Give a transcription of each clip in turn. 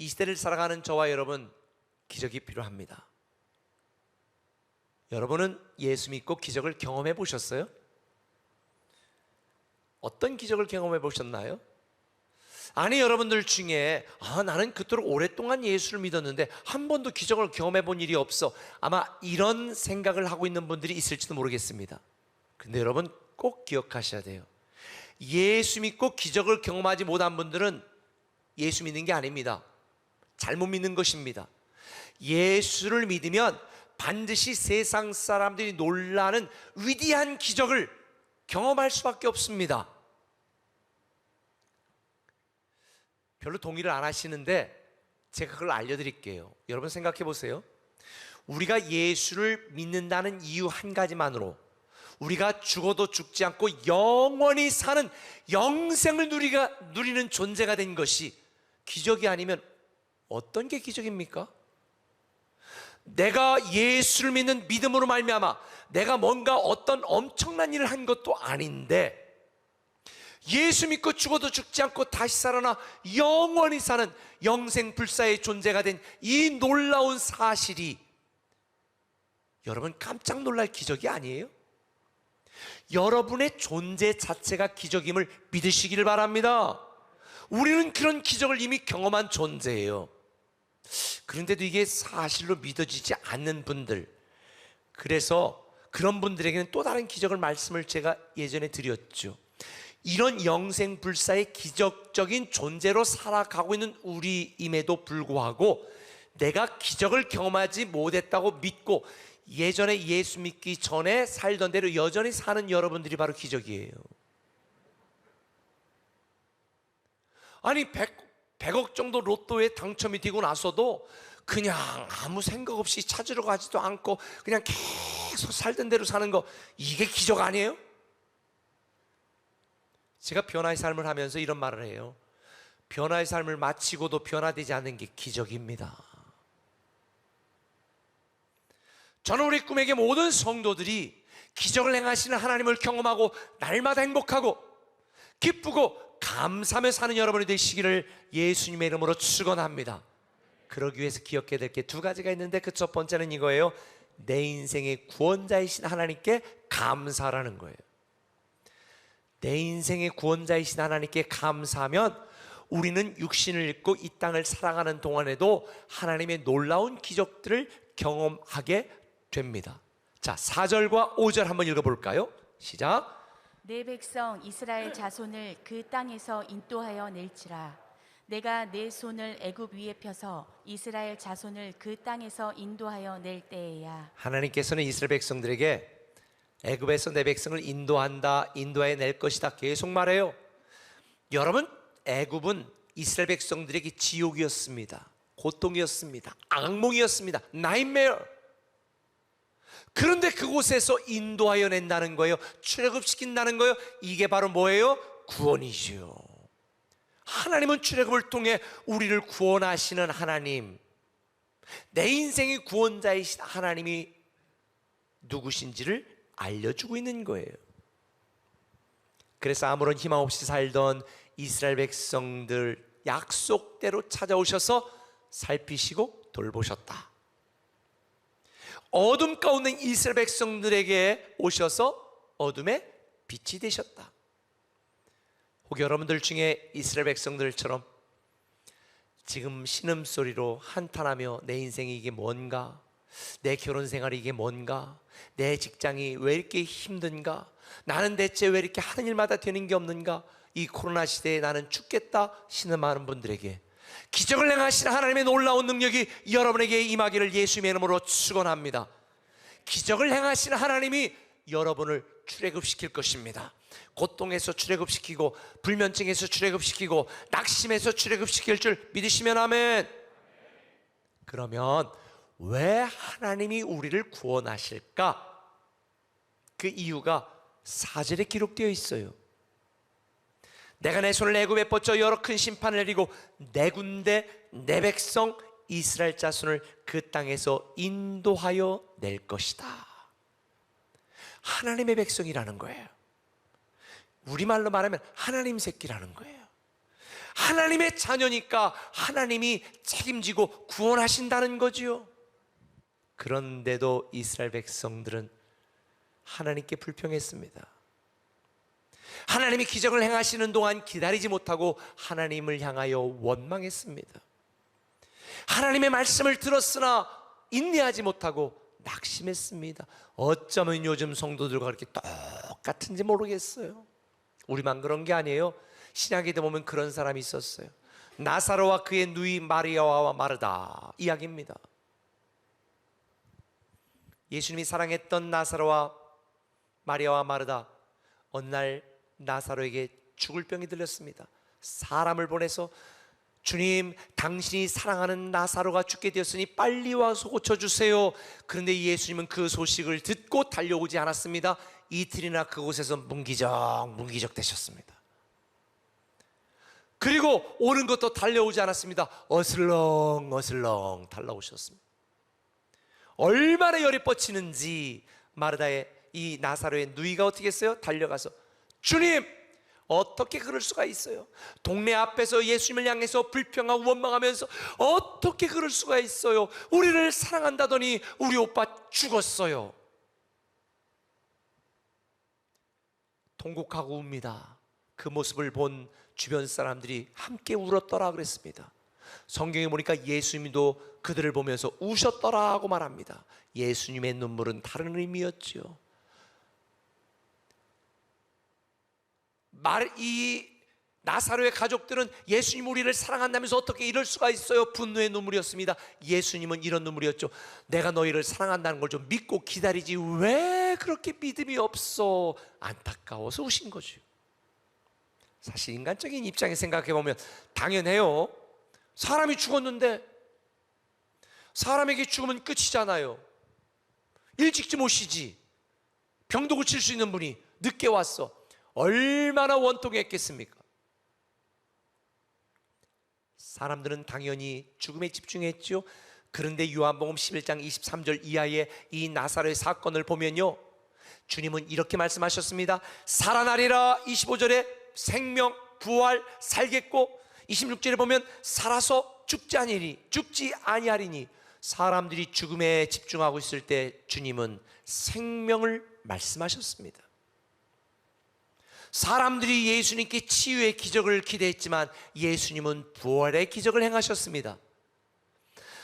이 시대를 살아가는 저와 여러분, 기적이 필요합니다. 여러분은 예수 믿고 기적을 경험해 보셨어요? 어떤 기적을 경험해 보셨나요? 아니, 여러분들 중에 나는 그토록 오랫동안 예수를 믿었는데 한 번도 기적을 경험해 본 일이 없어, 아마 이런 생각을 하고 있는 분들이 있을지도 모르겠습니다. 근데 여러분 꼭 기억하셔야 돼요. 예수 믿고 기적을 경험하지 못한 분들은 예수 믿는 게 아닙니다. 잘못 믿는 것입니다. 예수를 믿으면 반드시 세상 사람들이 놀라는 위대한 기적을 경험할 수밖에 없습니다. 별로 동의를 안 하시는데 제가 그걸 알려드릴게요. 여러분 생각해 보세요. 우리가 예수를 믿는다는 이유 한 가지만으로 우리가 죽어도 죽지 않고 영원히 사는 영생을 누리는 존재가 된 것이 기적이 아니면 어떤 게 기적입니까? 내가 예수를 믿는 믿음으로 말미암아 내가 뭔가 어떤 엄청난 일을 한 것도 아닌데 예수 믿고 죽어도 죽지 않고 다시 살아나 영원히 사는 영생불사의 존재가 된 이 놀라운 사실이 여러분 깜짝 놀랄 기적이 아니에요? 여러분의 존재 자체가 기적임을 믿으시기를 바랍니다. 우리는 그런 기적을 이미 경험한 존재예요. 그런데도 이게 사실로 믿어지지 않는 분들, 그래서 그런 분들에게는 또 다른 기적을 말씀을 제가 예전에 드렸죠. 이런 영생불사의 기적적인 존재로 살아가고 있는 우리임에도 불구하고 내가 기적을 경험하지 못했다고 믿고 예전에 예수 믿기 전에 살던 대로 여전히 사는 여러분들이 바로 기적이에요. 아니 100억 정도 로또에 당첨이 되고 나서도 그냥 아무 생각 없이 찾으러 가지도 않고 그냥 계속 살던 대로 사는 거, 이게 기적 아니에요? 제가 변화의 삶을 하면서 이런 말을 해요. 변화의 삶을 마치고도 변화되지 않는 게 기적입니다. 저는 우리 꿈에게 모든 성도들이 기적을 행하시는 하나님을 경험하고 날마다 행복하고 기쁘고 감사하며 사는 여러분이 되시기를 예수님의 이름으로 축원합니다. 그러기 위해서 기억해야 될 게 두 가지가 있는데 그 첫 번째는 이거예요. 내 인생의 구원자이신 하나님께 감사라는 거예요. 내 인생의 구원자이신 하나님께 감사하면 우리는 육신을 입고 이 땅을 살아가는 동안에도 하나님의 놀라운 기적들을 경험하게 됩니다. 자, 4절과 5절 한번 읽어볼까요? 시작. 내 백성 이스라엘 자손을 그 땅에서 인도하여 낼지라. 내가 내 손을 애굽 위에 펴서 이스라엘 자손을 그 땅에서 인도하여 낼 때에야. 하나님께서는 이스라엘 백성들에게 애굽에서 내 백성을 인도해 낼 것이다 계속 말해요. 여러분, 애굽은 이스라엘 백성들에게 지옥이었습니다. 고통이었습니다. 악몽이었습니다. 나이메어. 그런데 그곳에서 인도하여 낸다는 거예요. 출애굽시킨다는 거예요. 이게 바로 뭐예요? 구원이죠. 하나님은 출애굽을 통해 우리를 구원하시는 하나님, 내 인생의 구원자이신 하나님이 누구신지를 알려주고 있는 거예요. 그래서 아무런 희망 없이 살던 이스라엘 백성들 약속대로 찾아오셔서 살피시고 돌보셨다. 어둠 가운데 이스라엘 백성들에게 오셔서 어둠의 빛이 되셨다. 혹 여러분들 중에 이스라엘 백성들처럼 지금 신음소리로 한탄하며 내 인생이 이게 뭔가, 내 결혼 생활이 이게 뭔가, 내 직장이 왜 이렇게 힘든가, 나는 대체 왜 이렇게 하는 일마다 되는 게 없는가, 이 코로나 시대에 나는 죽겠다 신음하는 분들에게 기적을 행하시는 하나님의 놀라운 능력이 여러분에게 임하기를 예수님의 이름으로 축원합니다. 기적을 행하시는 하나님이 여러분을 출애굽시킬 것입니다. 고통에서 출애굽시키고 불면증에서 출애굽시키고 낙심에서 출애굽시킬 줄 믿으시면 아멘. 그러면 왜 하나님이 우리를 구원하실까? 그 이유가 4절에 기록되어 있어요. 내가 내 손을 애굽에 뻗쳐 여러 큰 심판을 내리고 내 군대 내 백성 이스라엘 자손을 그 땅에서 인도하여 낼 것이다. 하나님의 백성이라는 거예요. 우리말로 말하면 하나님 새끼라는 거예요. 하나님의 자녀니까 하나님이 책임지고 구원하신다는 거지요. 그런데도 이스라엘 백성들은 하나님께 불평했습니다. 하나님이 기적을 행하시는 동안 기다리지 못하고 하나님을 향하여 원망했습니다. 하나님의 말씀을 들었으나 인내하지 못하고 낙심했습니다. 어쩌면 요즘 성도들과 그렇게 똑같은지 모르겠어요. 우리만 그런 게 아니에요. 신약에 보면 그런 사람이 있었어요. 나사로와 그의 누이 마리아와 마르다 이야기입니다. 예수님이 사랑했던 나사로와 마리아와 마르다, 어느 날 나사로에게 죽을 병이 들렸습니다. 사람을 보내서 주님, 당신이 사랑하는 나사로가 죽게 되었으니 빨리 와서 고쳐주세요. 그런데 예수님은 그 소식을 듣고 달려오지 않았습니다. 이틀이나 그곳에서 문기적 되셨습니다. 그리고 오는 것도 달려오지 않았습니다. 어슬렁 달려오셨습니다. 얼마나 열이 뻗치는지 마르다의 이 나사로의 누이가 어떻게 했어요? 달려가서, 주님, 어떻게 그럴 수가 있어요? 동네 앞에서 예수님을 향해서 불평하고 원망하면서 어떻게 그럴 수가 있어요? 우리를 사랑한다더니 우리 오빠 죽었어요. 통곡하고 웁니다. 그 모습을 본 주변 사람들이 함께 울었더라 그랬습니다. 성경에 보니까 예수님도 그들을 보면서 우셨더라고 말합니다. 예수님의 눈물은 다른 의미였죠. 이 나사로의 가족들은 예수님 우리를 사랑한다면서 어떻게 이럴 수가 있어요? 분노의 눈물이었습니다. 예수님은 이런 눈물이었죠. 내가 너희를 사랑한다는 걸 좀 믿고 기다리지 왜 그렇게 믿음이 없어? 안타까워서 우신 거죠. 사실 인간적인 입장에 생각해 보면 당연해요. 사람이 죽었는데 사람에게 죽으면 끝이잖아요. 일찍 좀 오시지. 병도 고칠 수 있는 분이 늦게 왔어. 얼마나 원통했겠습니까? 사람들은 당연히 죽음에 집중했죠. 그런데 요한복음 11장 23절 이하의 이 나사로의 사건을 보면요, 주님은 이렇게 말씀하셨습니다. 살아나리라. 25절에 생명, 부활, 살겠고, 26절에 보면 살아서 죽지 아니하리니. 사람들이 죽음에 집중하고 있을 때 주님은 생명을 말씀하셨습니다. 사람들이 예수님께 치유의 기적을 기대했지만 예수님은 부활의 기적을 행하셨습니다.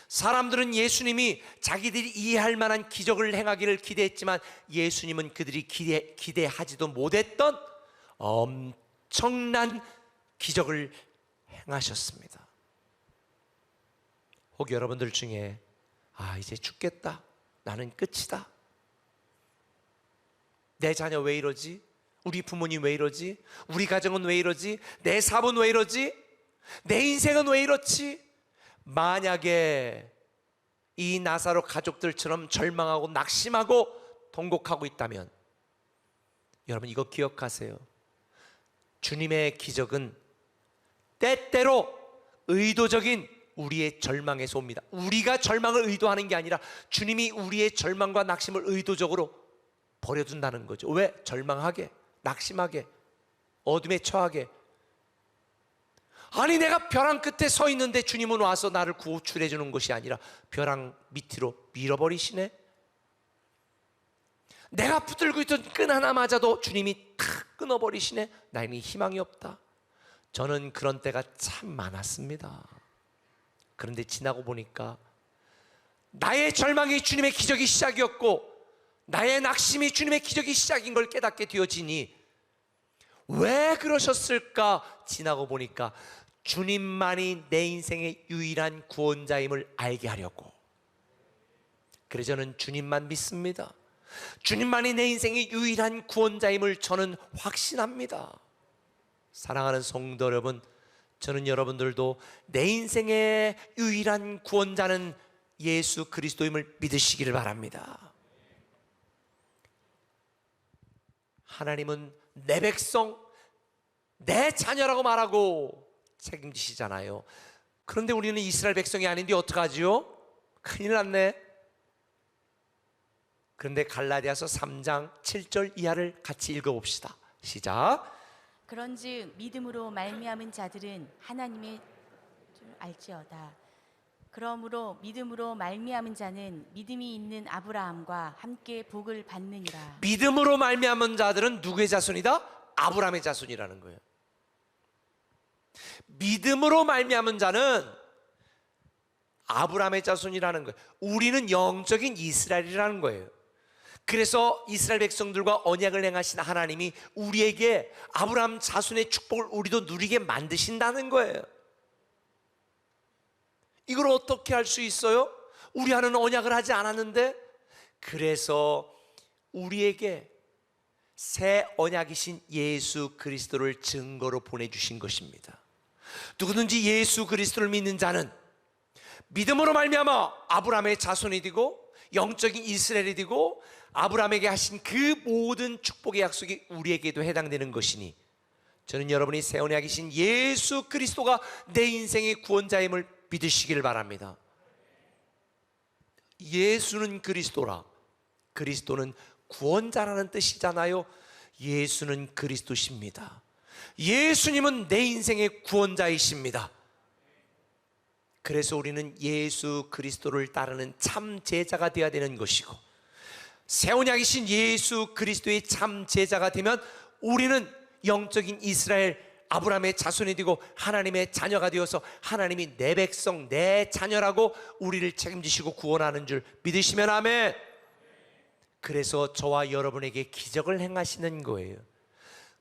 사람들은 예수님이 자기들이 이해할 만한 기적을 행하기를 기대했지만 예수님은 그들이 기대하지도 못했던 엄청난 기적을 행하셨습니다. 혹 여러분들 중에 이제 죽겠다, 나는 끝이다, 내 자녀 왜 이러지? 우리 부모님 왜 이러지? 우리 가정은 왜 이러지? 내 사업은 왜 이러지? 내 인생은 왜 이렇지? 만약에 이 나사로 가족들처럼 절망하고 낙심하고 통곡하고 있다면 여러분 이거 기억하세요. 주님의 기적은 때때로 의도적인 우리의 절망에서 옵니다. 우리가 절망을 의도하는 게 아니라 주님이 우리의 절망과 낙심을 의도적으로 버려둔다는 거죠. 왜? 절망하게, 낙심하게, 어둠에 처하게. 아니 내가 벼랑 끝에 서 있는데 주님은 와서 나를 구출해 주는 것이 아니라 벼랑 밑으로 밀어버리시네. 내가 붙들고 있던 끈 하나 맞아도 주님이 탁 끊어버리시네. 나에게 희망이 없다. 저는 그런 때가 참 많았습니다. 그런데 지나고 보니까 나의 절망이 주님의 기적이 시작이었고 나의 낙심이 주님의 기적이 시작인 걸 깨닫게 되어지니 왜 그러셨을까? 지나고 보니까 주님만이 내 인생의 유일한 구원자임을 알게 하려고. 그래서 저는 주님만 믿습니다. 주님만이 내 인생의 유일한 구원자임을 저는 확신합니다. 사랑하는 성도 여러분, 저는 여러분들도 내 인생의 유일한 구원자는 예수 그리스도임을 믿으시기를 바랍니다. 하나님은 내 백성, 내 자녀라고 말하고 책임지시잖아요. 그런데 우리는 이스라엘 백성이 아닌데 어떡하지요? 큰일 났네. 그런데 갈라디아서 3장 7절 이하를 같이 읽어봅시다. 시작. 그런즉 믿음으로 말미암은 자들은 하나님의 줄 알지어다. 그러므로 믿음으로 말미암은 자는 믿음이 있는 아브라함과 함께 복을 받느니라. 믿음으로 말미암은 자들은 누구의 자손이다? 아브라함의 자손이라는 거예요. 믿음으로 말미암은 자는 아브라함의 자손이라는 거예요. 우리는 영적인 이스라엘이라는 거예요. 그래서 이스라엘 백성들과 언약을 행하신 하나님이 우리에게 아브라함 자손의 축복을 우리도 누리게 만드신다는 거예요. 이걸 어떻게 할 수 있어요? 우리 하는 언약을 하지 않았는데. 그래서 우리에게 새 언약이신 예수 그리스도를 증거로 보내주신 것입니다. 누구든지 예수 그리스도를 믿는 자는 믿음으로 말미암아 아브라함의 자손이 되고 영적인 이스라엘이 되고 아브라함에게 하신 그 모든 축복의 약속이 우리에게도 해당되는 것이니, 저는 여러분이 새 언약이신 예수 그리스도가 내 인생의 구원자임을 믿으시기를 바랍니다. 예수는 그리스도라. 그리스도는 구원자라는 뜻이잖아요. 예수는 그리스도십니다. 예수님은 내 인생의 구원자이십니다. 그래서 우리는 예수 그리스도를 따르는 참 제자가 되어야 되는 것이고, 새 언약이신 예수 그리스도의 참 제자가 되면 우리는 영적인 이스라엘 아브라함의 자손이 되고 하나님의 자녀가 되어서 하나님이 내 백성, 내 자녀라고 우리를 책임지시고 구원하는 줄 믿으시면 아멘. 그래서 저와 여러분에게 기적을 행하시는 거예요.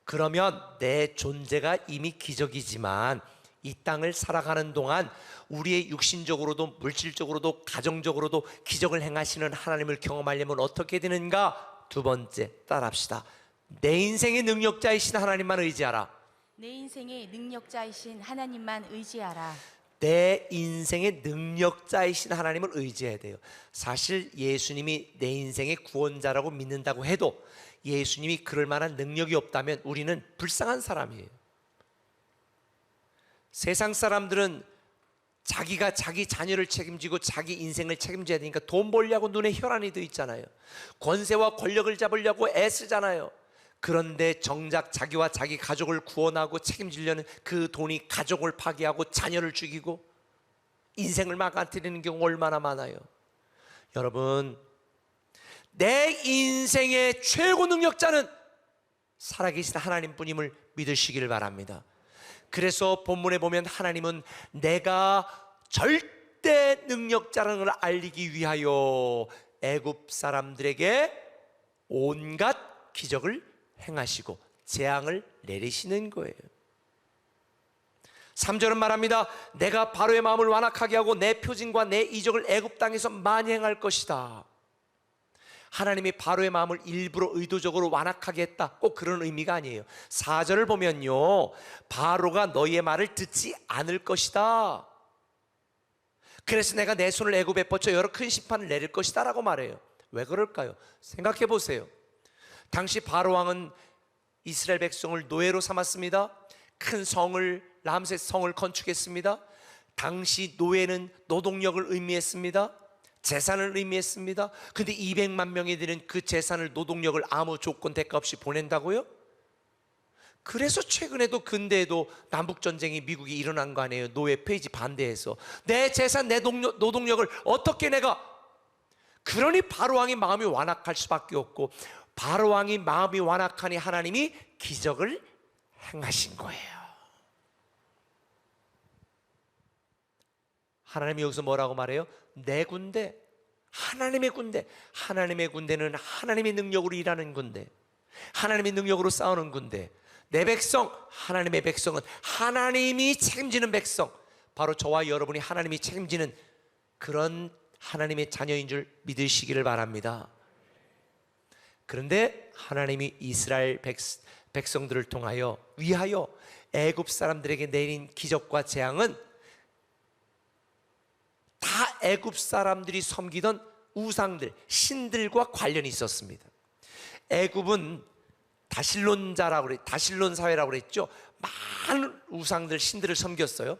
그러면 내 존재가 이미 기적이지만 이 땅을 살아가는 동안 우리의 육신적으로도 물질적으로도 가정적으로도 기적을 행하시는 하나님을 경험하려면 어떻게 되는가? 두 번째, 따라합시다. 내 인생의 능력자이신 하나님만 의지하라. 내 인생의 능력자이신 하나님만 의지하라. 내 인생의 능력자이신 하나님을 의지해야 돼요. 사실 예수님이 내 인생의 구원자라고 믿는다고 해도 예수님이 그럴 만한 능력이 없다면 우리는 불쌍한 사람이에요. 세상 사람들은 자기가 자기 자녀를 책임지고 자기 인생을 책임져야 되니까 돈 벌려고 눈에 혈안이 돼 있잖아요. 권세와 권력을 잡으려고 애쓰잖아요. 그런데 정작 자기와 자기 가족을 구원하고 책임지려는 그 돈이 가족을 파괴하고 자녀를 죽이고 인생을 망가뜨리는 경우 얼마나 많아요. 여러분, 내 인생의 최고 능력자는 살아계신 하나님뿐임을 믿으시기를 바랍니다. 그래서 본문에 보면 하나님은 내가 절대 능력자라는 걸 알리기 위하여 애굽 사람들에게 온갖 기적을 행하시고 재앙을 내리시는 거예요. 3절은 말합니다. 내가 바로의 마음을 완악하게 하고 내 표징과 내 이적을 애굽 땅에서 많이 행할 것이다. 하나님이 바로의 마음을 일부러 의도적으로 완악하게 했다, 꼭 그런 의미가 아니에요. 4절을 보면요, 바로가 너희의 말을 듣지 않을 것이다. 그래서 내가 내 손을 애굽에 뻗쳐 여러 큰 심판을 내릴 것이다 라고 말해요. 왜 그럴까요? 생각해 보세요. 당시 바로 왕은 이스라엘 백성을 노예로 삼았습니다. 큰 성을, 람셋 성을 건축했습니다. 당시 노예는 노동력을 의미했습니다. 재산을 의미했습니다. 근데 200만 명이 되는 그 재산을, 노동력을 아무 조건 대가 없이 보낸다고요? 그래서 최근에도 근대에도 남북전쟁이 미국이 일어난 거 아니에요? 노예 폐지 반대해서. 내 재산, 내 노동력을 어떻게 내가. 그러니 바로왕이 마음이 완악할 수밖에 없고, 바로왕이 마음이 완악하니 하나님이 기적을 행하신 거예요. 하나님이 여기서 뭐라고 말해요? 내 군대, 하나님의 군대. 하나님의 군대는 하나님의 능력으로 일하는 군대, 하나님의 능력으로 싸우는 군대. 내 백성, 하나님의 백성은 하나님이 책임지는 백성, 바로 저와 여러분이 하나님이 책임지는 그런 하나님의 자녀인 줄 믿으시기를 바랍니다. 그런데 하나님이 이스라엘 백성들을 통하여 위하여 애굽 사람들에게 내린 기적과 재앙은 다 애굽 사람들이 섬기던 우상들, 신들과 관련이 있었습니다. 애굽은 다실론 사회라고 그랬죠. 많은 우상들, 신들을 섬겼어요.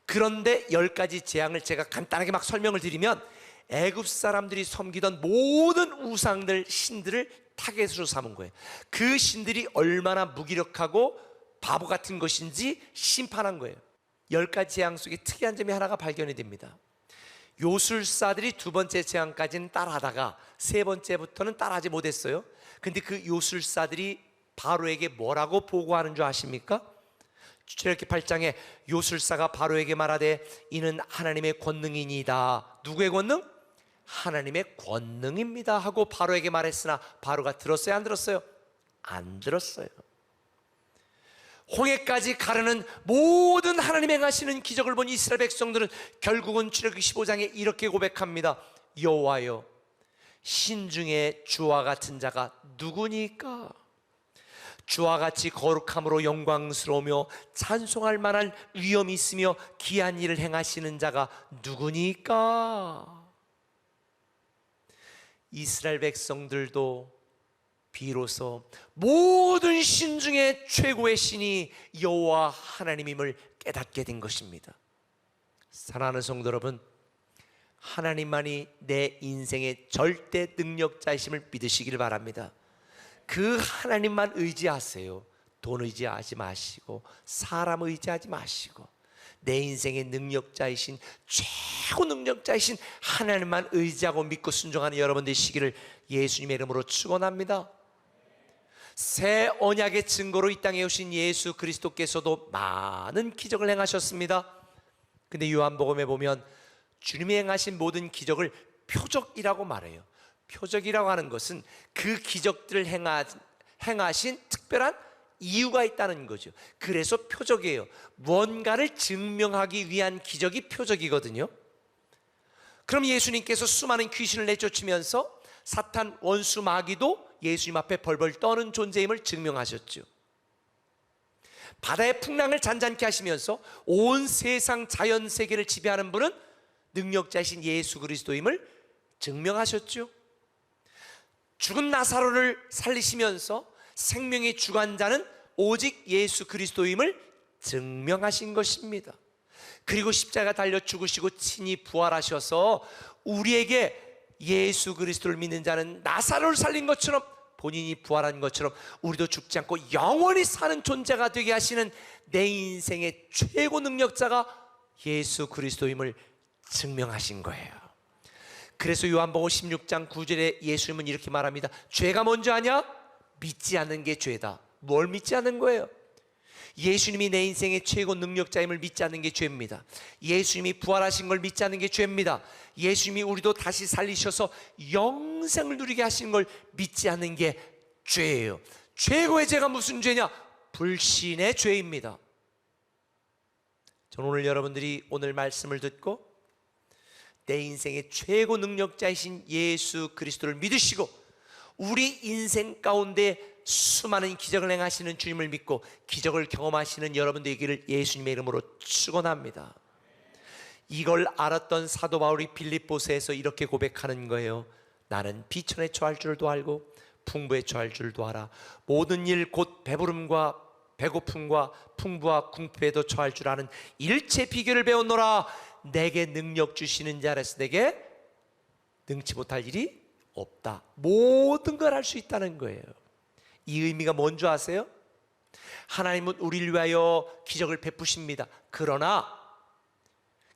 그런데 10가지 재앙을 제가 간단하게 막 설명을 드리면, 애굽 사람들이 섬기던 모든 우상들, 신들을 타겟으로 삼은 거예요. 그 신들이 얼마나 무기력하고 바보 같은 것인지 심판한 거예요. 10가지 재앙 속에 특이한 점이 하나가 발견이 됩니다. 요술사들이 두 번째 재앙까지는 따라하다가 세 번째부터는 따라하지 못했어요. 근데 그 요술사들이 바로에게 뭐라고 보고하는 줄 아십니까? 출애굽기 8장에 요술사가 바로에게 말하되 이는 하나님의 권능이니이다. 누구의 권능? 하나님의 권능입니다 하고 바로에게 말했으나 바로가 들었어요, 안 들었어요? 안 들었어요. 홍해까지 가르는 모든 하나님 행하시는 기적을 본 이스라엘 백성들은 결국은 출애굽기 15장에 이렇게 고백합니다. 여호와여, 신중에 주와 같은 자가 누구니까? 주와 같이 거룩함으로 영광스러우며 찬송할 만한 위엄이 있으며 귀한 일을 행하시는 자가 누구니까? 이스라엘 백성들도 비로소 모든 신 중에 최고의 신이 여호와 하나님임을 깨닫게 된 것입니다. 사랑하는 성도 여러분, 하나님만이 내 인생의 절대 능력자이심을 믿으시길 바랍니다. 그 하나님만 의지하세요. 돈 의지하지 마시고 사람 의지하지 마시고 내 인생의 능력자이신, 최고 능력자이신 하나님만 의지하고 믿고 순종하는 여러분 되시기를 예수님의 이름으로 축원합니다. 새 언약의 증거로 이 땅에 오신 예수 그리스도께서도 많은 기적을 행하셨습니다. 근데 요한복음에 보면 주님이 행하신 모든 기적을 표적이라고 말해요. 표적이라고 하는 것은 그 기적들을 행하신 특별한 이유가 있다는 거죠. 그래서 표적이에요. 뭔가를 증명하기 위한 기적이 표적이거든요. 그럼 예수님께서 수많은 귀신을 내쫓으면서 사탄 원수 마귀도 예수님 앞에 벌벌 떠는 존재임을 증명하셨죠. 바다의 풍랑을 잔잔케 하시면서 온 세상 자연 세계를 지배하는 분은 능력자이신 예수 그리스도임을 증명하셨죠. 죽은 나사로를 살리시면서 생명의 주관자는 오직 예수 그리스도임을 증명하신 것입니다. 그리고 십자가 달려 죽으시고 친히 부활하셔서 우리에게 예수 그리스도를 믿는 자는 나사로를 살린 것처럼 본인이 부활한 것처럼 우리도 죽지 않고 영원히 사는 존재가 되게 하시는 내 인생의 최고 능력자가 예수 그리스도임을 증명하신 거예요. 그래서 요한복음 16장 9절에 예수님은 이렇게 말합니다. 죄가 뭔지 아냐? 믿지 않는 게 죄다. 뭘 믿지 않는 거예요? 예수님이 내 인생의 최고 능력자임을 믿지 않는 게 죄입니다. 예수님이 부활하신 걸 믿지 않는 게 죄입니다. 예수님이 우리도 다시 살리셔서 영생을 누리게 하신 걸 믿지 않는 게 죄예요. 최고의 죄가 무슨 죄냐? 불신의 죄입니다. 저는 오늘 여러분들이 오늘 말씀을 듣고 내 인생의 최고 능력자이신 예수 그리스도를 믿으시고 우리 인생 가운데 수많은 기적을 행하시는 주님을 믿고 기적을 경험하시는 여러분 되기를 예수님의 이름으로 축원합니다. 이걸 알았던 사도 바울이 빌립보서에서 이렇게 고백하는 거예요. 나는 비천에 처할 줄도 알고 풍부에 처할 줄도 알아. 모든 일 곧 배부름과 배고픔과 풍부와 궁핍에도 처할 줄 아는 일체 비결을 배웠노라. 내게 능력 주시는 자라서 내게 능치 못할 일이 없다. 모든 걸 할 수 있다는 거예요. 이 의미가 뭔 줄 아세요? 하나님은 우리를 위하여 기적을 베푸십니다. 그러나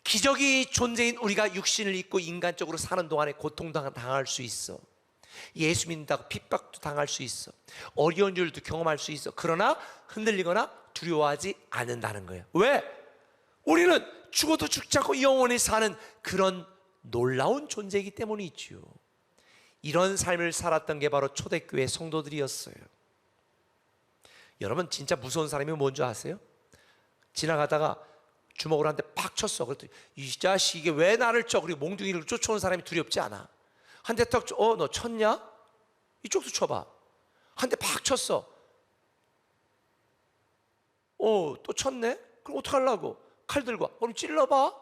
기적이 존재인 우리가 육신을 입고 인간적으로 사는 동안에 고통도 당할 수 있어. 예수 믿는다고 핍박도 당할 수 있어. 어려운 일도 경험할 수 있어. 그러나 흔들리거나 두려워하지 않는다는 거예요. 왜? 우리는 죽어도 죽지 않고 영원히 사는 그런 놀라운 존재이기 때문이지요. 이런 삶을 살았던 게 바로 초대교회 성도들이었어요. 여러분 진짜 무서운 사람이 뭔지 아세요? 지나가다가 주먹으로 한 대 팍 쳤어. 그랬더니 이 자식 이게 왜 나를 쳐? 그리고 몽둥이를 쫓아오는 사람이 두렵지 않아. 한 대 탁 쳐. 너 쳤냐? 이쪽도 쳐봐. 한 대 팍 쳤어. 또 쳤네? 그럼 어떡하려고? 칼 들고 와. 그럼 찔러봐.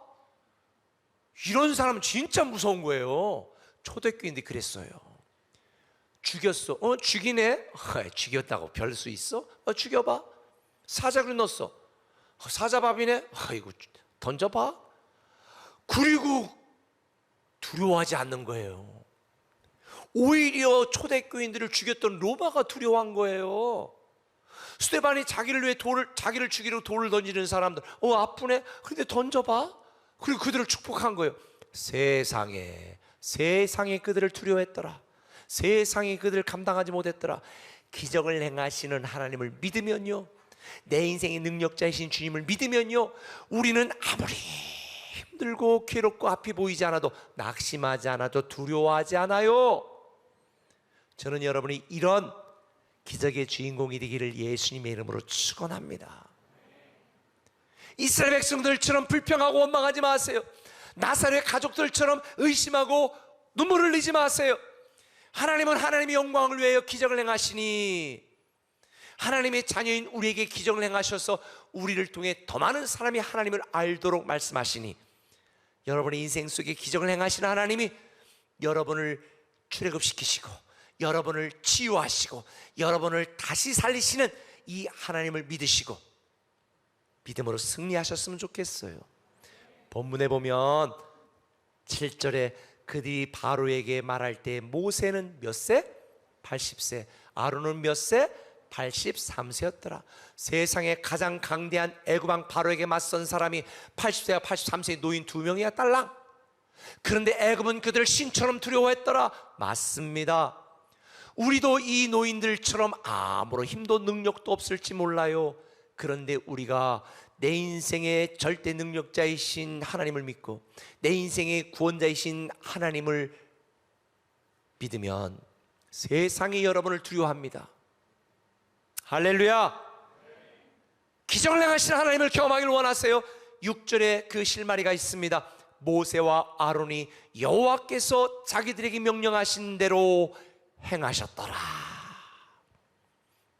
이런 사람은 진짜 무서운 거예요. 초대교인들이 그랬어요. 죽였어. 죽이네? 죽였다고 별 수 있어? 죽여봐. 사자를 넣었어. 사자밥이네? 이거 던져봐. 그리고 두려워하지 않는 거예요. 오히려 초대교인들을 죽였던 로마가 두려워한 거예요. 스데반이 자기를 위해 자기를 죽이려 돌을 던지는 사람들, 아프네. 근데 던져봐. 그리고 그들을 축복한 거예요. 세상에 그들을 두려워했더라. 세상이 그들을 감당하지 못했더라. 기적을 행하시는 하나님을 믿으면요, 내 인생의 능력자이신 주님을 믿으면요, 우리는 아무리 힘들고 괴롭고 앞이 보이지 않아도, 낙심하지 않아도, 두려워하지 않아요. 저는 여러분이 이런 기적의 주인공이 되기를 예수님의 이름으로 축원합니다. 이스라엘 백성들처럼 불평하고 원망하지 마세요. 나사렛 가족들처럼 의심하고 눈물을 흘리지 마세요. 하나님은 하나님의 영광을 위하여 기적을 행하시니, 하나님의 자녀인 우리에게 기적을 행하셔서 우리를 통해 더 많은 사람이 하나님을 알도록 말씀하시니, 여러분의 인생 속에 기적을 행하시는 하나님이 여러분을 출애굽시키시고 여러분을 치유하시고 여러분을 다시 살리시는 이 하나님을 믿으시고 믿음으로 승리하셨으면 좋겠어요. 본문에 보면 7절에 그들이 바로에게 말할 때 모세는 몇 세? 80세. 아론은 몇 세? 83세였더라. 세상에 가장 강대한 애굽 왕 바로에게 맞선 사람이 80세와 83세의 노인 2명이야, 딸랑. 그런데 애굽은 그들을 신처럼 두려워했더라. 맞습니다. 우리도 이 노인들처럼 아무런 힘도 능력도 없을지 몰라요. 그런데 우리가 내 인생의 절대 능력자이신 하나님을 믿고 내 인생의 구원자이신 하나님을 믿으면 세상이 여러분을 두려워합니다. 할렐루야. 기적을 행하시는 하나님을 경험하기를 원하세요? 6절에 그 실마리가 있습니다. 모세와 아론이 여호와께서 자기들에게 명령하신 대로 행하셨더라.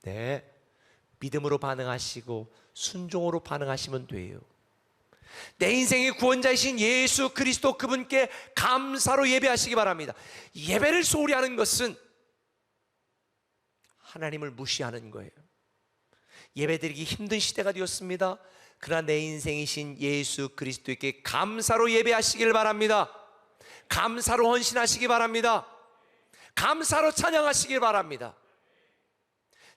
네, 믿음으로 반응하시고 순종으로 반응하시면 돼요. 내 인생의 구원자이신 예수 그리스도, 그분께 감사로 예배하시기 바랍니다. 예배를 소홀히 하는 것은 하나님을 무시하는 거예요. 예배드리기 힘든 시대가 되었습니다. 그러나 내 인생이신 예수 그리스도에게 감사로 예배하시길 바랍니다. 감사로 헌신하시기 바랍니다. 감사로 찬양하시길 바랍니다.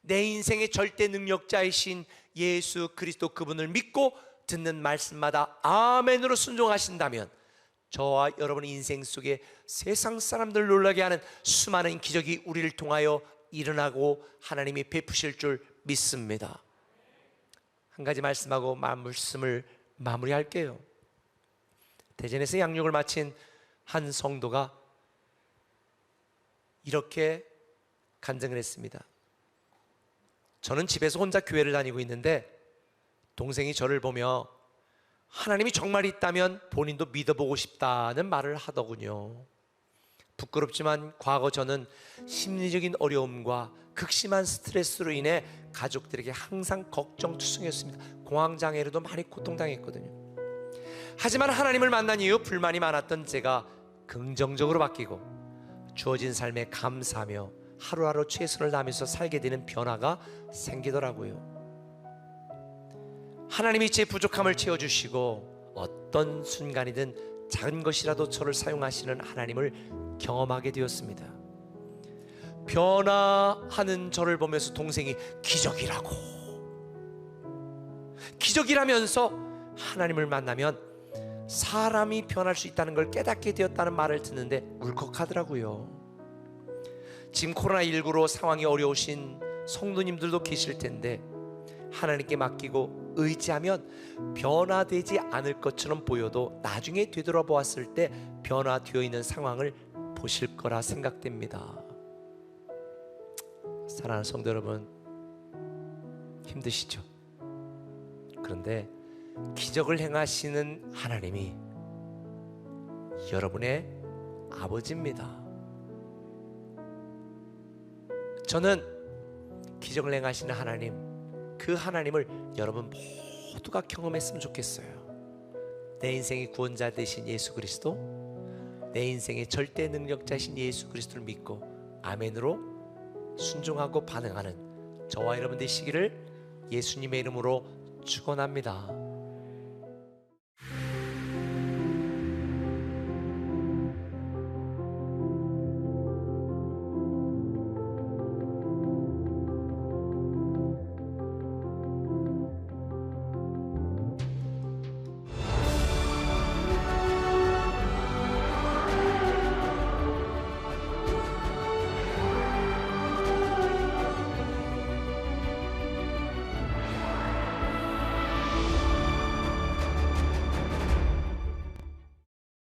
내 인생의 절대 능력자이신 예수 그리스도, 그분을 믿고 듣는 말씀마다 아멘으로 순종하신다면 저와 여러분의 인생 속에 세상 사람들 놀라게 하는 수많은 기적이 우리를 통하여 일어나고 하나님이 베푸실 줄 믿습니다. 한 가지 말씀하고 말씀을 마무리할게요. 대전에서 양육을 마친 한 성도가 이렇게 간증을 했습니다. 저는 집에서 혼자 교회를 다니고 있는데 동생이 저를 보며 하나님이 정말 있다면 본인도 믿어보고 싶다는 말을 하더군요. 부끄럽지만 과거 저는 심리적인 어려움과 극심한 스트레스로 인해 가족들에게 항상 걱정투성이었습니다. 공황장애로도 많이 고통당했거든요. 하지만 하나님을 만난 이후 불만이 많았던 제가 긍정적으로 바뀌고 주어진 삶에 감사하며 하루하루 최선을 다하면서 살게 되는 변화가 생기더라고요. 하나님이 제 부족함을 채워주시고 어떤 순간이든 작은 것이라도 저를 사용하시는 하나님을 경험하게 되었습니다. 변화하는 저를 보면서 동생이 기적이라면서 하나님을 만나면 사람이 변할 수 있다는 걸 깨닫게 되었다는 말을 듣는데 울컥하더라고요. 지금 코로나19로 상황이 어려우신 성도님들도 계실 텐데 하나님께 맡기고 의지하면 변화되지 않을 것처럼 보여도 나중에 되돌아보았을 때 변화되어 있는 상황을 보실 거라 생각됩니다. 사랑하는 성도 여러분, 힘드시죠? 그런데 기적을 행하시는 하나님이 여러분의 아버지입니다. 저는 기적을 행하시는 하나님, 그 하나님을 여러분 모두가 경험했으면 좋겠어요. 내 인생의 구원자 되신 예수 그리스도, 내 인생의 절대 능력자신 예수 그리스도를 믿고 아멘으로 순종하고 반응하는 저와 여러분 되시기를 예수님의 이름으로 축원합니다.